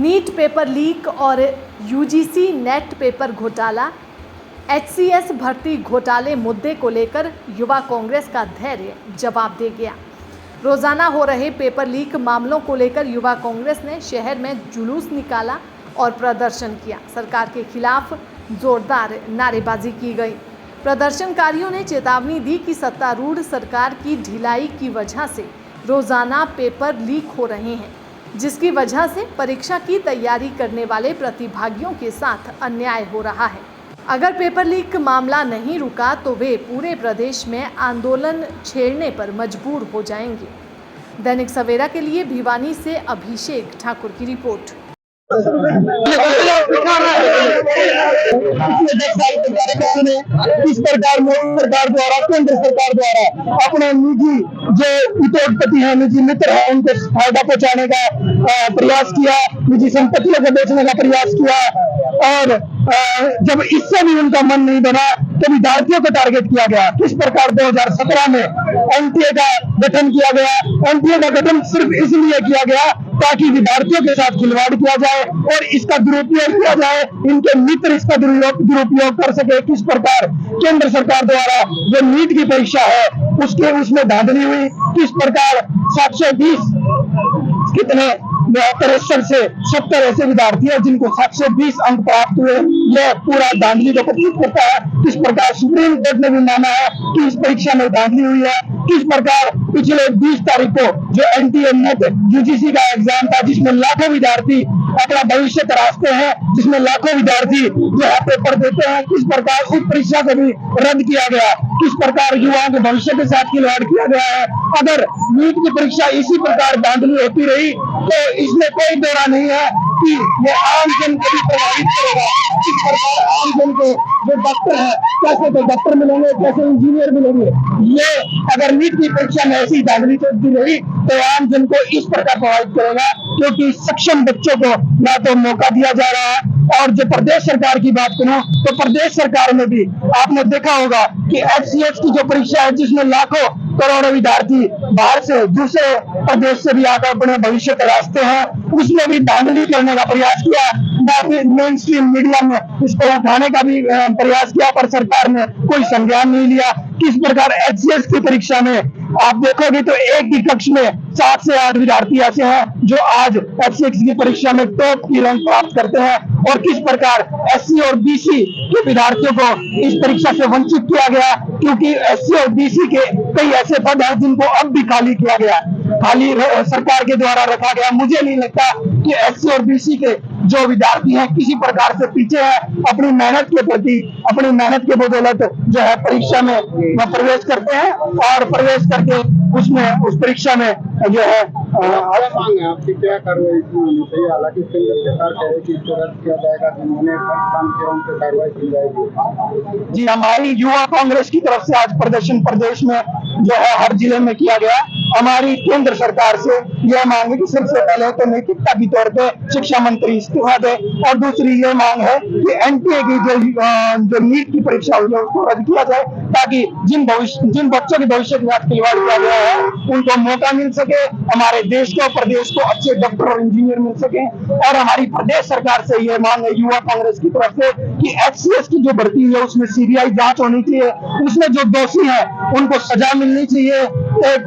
NEET paper leak और UGC net paper घोटाला, HCS भर्ती घोटाले मुद्दे को लेकर युवा कांग्रेस का धैर्य जवाब दे गया। रोजाना हो रहे पेपर लीक मामलों को लेकर युवा कांग्रेस ने शहर में जुलूस निकाला और प्रदर्शन किया। सरकार के खिलाफ जोरदार नारेबाजी की गई। प्रदर्शनकारियों ने चेतावनी दी कि सत्तारूढ़ सरकार की ढिलाई की वजह से रोजाना पेपर लीक हो रहे हैं, जिसकी वजह से परीक्षा की तैयारी करने वाले प्रतिभागियों के साथ अन्याय हो रहा है। अगर पेपर लीक मामला नहीं रुका तो वे पूरे प्रदेश में आंदोलन छेड़ने पर मजबूर हो जाएंगे। दैनिक सवेरा के लिए भिवानी से अभिषेक ठाकुर की रिपोर्ट। इस प्रकार मोदी सरकार द्वारा, केंद्र सरकार द्वारा अपने निजी जो उद्योगपति हैं, निजी मित्र हैं, उनको फायदा पहुंचाने का प्रयास किया, निजी संपत्तियों को बेचने का प्रयास किया और जब इससे भी उनका मन नहीं बना तो विद्यार्थियों को टारगेट किया गया। किस प्रकार 2017 में एनटीए का गठन किया गया। एनटीए का गठन सिर्फ इसलिए किया गया ताकि विद्यार्थियों के साथ खिलवाड़ किया जाए और इसका दुरुपयोग किया जाए, इनके मित्र इसका दुरुपयोग कर सके। किस प्रकार केंद्र सरकार द्वारा जो नीट की परीक्षा है उसमें धांधली हुई, किस प्रकार 720 कितने 63 से 70 ऐसे विद्यार्थी हैं जिनको 720 अंक प्राप्त हुए। यह पूरा धांधली को प्रतीत करता है। किस प्रकार सुप्रीम कोर्ट ने भी माना है कि इस परीक्षा में धांधली हुई है। किस प्रकार पिछले 20 तारीख को जो एनटीए नेट यूजीसी का एग्जाम था, जिसमें लाखों विद्यार्थी अपना भविष्य तराशते हैं, जिसमें लाखों विद्यार्थी जो है पेपर देते हैं, किस प्रकार उस परीक्षा को भी रद्द किया गया। किस प्रकार युवाओं के भविष्य के साथ खिलवाड़ किया गया है। अगर नीट की परीक्षा इसी प्रकार धांधली होती रही तो इसमें कोई दोरा नहीं है कि ये आम जन को भी प्रभावित करेगा। किस प्रकार आम जन को जो डॉक्टर है, कैसे तो डॉक्टर मिलेंगे, कैसे इंजीनियर मिलेंगे। ये अगर नीट की परीक्षा में ऐसी धांधली चलती रही तो आम जन को इस प्रकार प्रभावित करेगा, क्योंकि सक्षम बच्चों को ना तो मौका दिया जा रहा है। और जो प्रदेश सरकार की बात करूं तो प्रदेश सरकार में भी आपने देखा होगा कि एचसीएस की जो परीक्षा है, जिसमें लाखों करोड़ों विद्यार्थी बाहर से दूसरे प्रदेश से भी आकर अपने भविष्य तलाशते हैं, उसमें भी धांधली करने का प्रयास किया। मेन स्ट्रीम मीडिया में इसको उठाने का भी प्रयास किया, पर सरकार ने कोई संज्ञान नहीं लिया। किस प्रकार एचसीएस की परीक्षा में आप देखोगे तो एक ही कक्ष में 7 से 8 विद्यार्थी ऐसे हैं जो आज एचसीएस की परीक्षा में टॉप की रैंक प्राप्त करते हैं। और किस प्रकार एससी और बीसी के विद्यार्थियों को इस परीक्षा से वंचित किया गया, क्योंकि एससी और बीसी के कई ऐसे पद हैं जिनको अब भी खाली किया गया, खाली सरकार के द्वारा रखा गया। मुझे नहीं लगता कि एससी और बीसी के जो विद्यार्थी हैं किसी प्रकार से पीछे हैं। अपनी मेहनत के प्रति, अपनी मेहनत के बदौलत जो है परीक्षा में प्रवेश करते हैं और प्रवेश करके उसमें उस परीक्षा में जो है आपकी क्या कार्रवाई होनी चाहिए। हालांकि केंद्र सरकार कह रही है कि इसको रद्द किया जाएगा, जिन्होंने काम किया उन पर कार्रवाई की जाएगी। जी, हमारी युवा कांग्रेस की तरफ से आज प्रदर्शन प्रदेश में जो है हर जिले में किया गया। हमारी केंद्र सरकार से यह मांग है कि सबसे पहले तो नैतिकता के तौर पे शिक्षा मंत्री इस्तीफा दे, और दूसरी ये मांग है कि एनटीए की जो नीट की परीक्षा हुई है उसको रद्द किया जाए, ताकि जिन बच्चों के भविष्य के साथ खिलवाड़ किया गया है उनको मौका मिल सके, हमारे देश को, प्रदेश को अच्छे डॉक्टर और इंजीनियर मिल सके। और हमारी प्रदेश सरकार से ये मांग है युवा कांग्रेस की तरफ से कि एचसीएस की जो भर्ती हुई है उसमें सीबीआई जांच होनी चाहिए, उसमें जो दोषी है उनको सजा मिलनी चाहिए। एक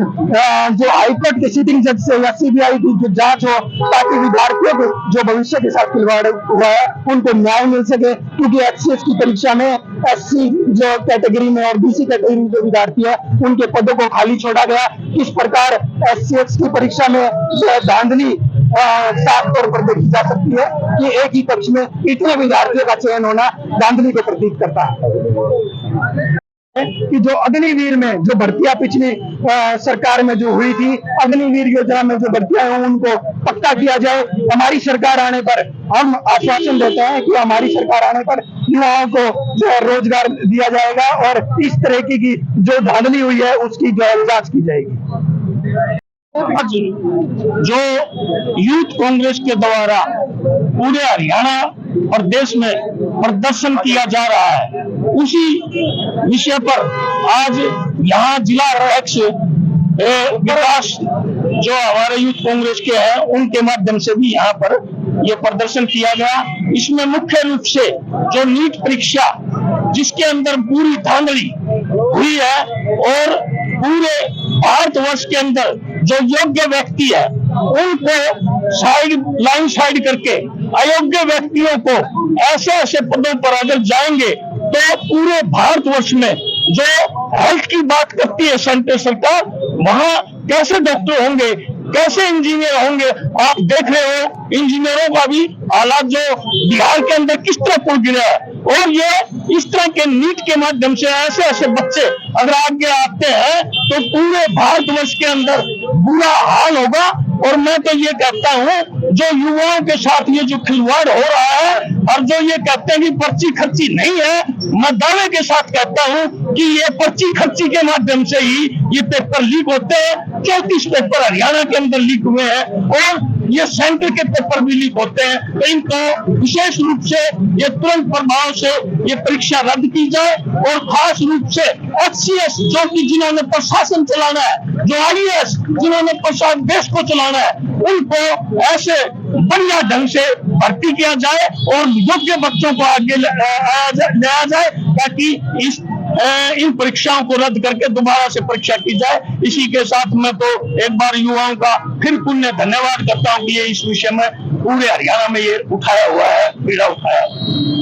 जो हाईकोर्ट के सिटिंग जज से या सीबीआई की जो जांच हो, ताकि विद्यार्थियों को जो भविष्य के साथ खिलवाड़ हुआ है उनको न्याय मिल सके। क्योंकि एचसीएस की परीक्षा में एससी जो कैटेगरी में और बीसी कैटेगरी में जो विद्यार्थी है उनके पदों को खाली छोड़ा गया। किस प्रकार एचसीएस की परीक्षा में धांधली साफ तौर पर देखी जा सकती है कि एक ही कक्ष में इतने विद्यार्थियों का चयन होना धांधली को प्रतीत करता है। कि जो अग्निवीर में जो भर्तियां पिछली सरकार में जो हुई थी, अग्निवीर योजना में जो भर्तियां हैं उनको पक्का किया जाए। हमारी सरकार आने पर हम आश्वासन देते हैं कि हमारी सरकार आने पर युवाओं को जो है रोजगार दिया जाएगा और इस तरह की जो धांधली हुई है उसकी जो है जांच की जाएगी। जो यूथ कांग्रेस के द्वारा पूरे हरियाणा और देश में प्रदर्शन किया जा रहा है, उसी विषय पर आज यहाँ जिला अध्यक्ष विकास जो हमारे यूथ कांग्रेस के हैं उनके माध्यम से भी यहाँ पर ये प्रदर्शन किया गया। इसमें मुख्य रूप से जो नीट परीक्षा जिसके अंदर पूरी धांधली हुई है और पूरे भारतवर्ष के अंदर जो योग्य व्यक्ति है उनको लाइन साइड करके अयोग्य व्यक्तियों को ऐसे ऐसे पदों पर अगर जाएंगे तो पूरे भारतवर्ष में जो हेल्थ की बात करती है सेंट्रल सरकार, वहां कैसे डॉक्टर होंगे, कैसे इंजीनियर होंगे। आप देख रहे हो इंजीनियरों का भी हालात जो बिहार के अंदर किस तरह पुल गिरा है। और ये इस तरह के नीट के माध्यम से ऐसे ऐसे बच्चे अगर आगे आते हैं तो पूरे भारतवर्ष के अंदर बुरा हाल होगा। और मैं तो ये कहता हूं जो युवाओं के साथ ये जो खिलवाड़ हो रहा है और जो ये कहते हैं कि पर्ची खर्ची नहीं है, मैं दावे के साथ कहता हूं कि ये पर्ची खर्ची के माध्यम से ही ये पेपर लीक होते हैं। 34 पेपर हरियाणा के अंदर लीक हुए हैं और ये सेंटर के पेपर भी लीक होते हैं। तो इनको विशेष रूप से ये तुरंत प्रभाव से ये परीक्षा रद्द की जाए और खास रूप से HCS जो कि जिन्होंने प्रशासन चलाना है, जो IAS जिन्होंने प्रशासन देश को चलाना है, उनको ऐसे बढ़िया ढंग से भर्ती किया जाए और योग्य बच्चों को आगे लाया जाए ताकि इन परीक्षाओं को रद्द करके दोबारा से परीक्षा की जाए। इसी के साथ मैं तो एक बार युवाओं का फिर पुण्य धन्यवाद करता हूं कि ये इस विषय में पूरे हरियाणा में ये उठाया हुआ है, पीड़ा उठाया हुआ है।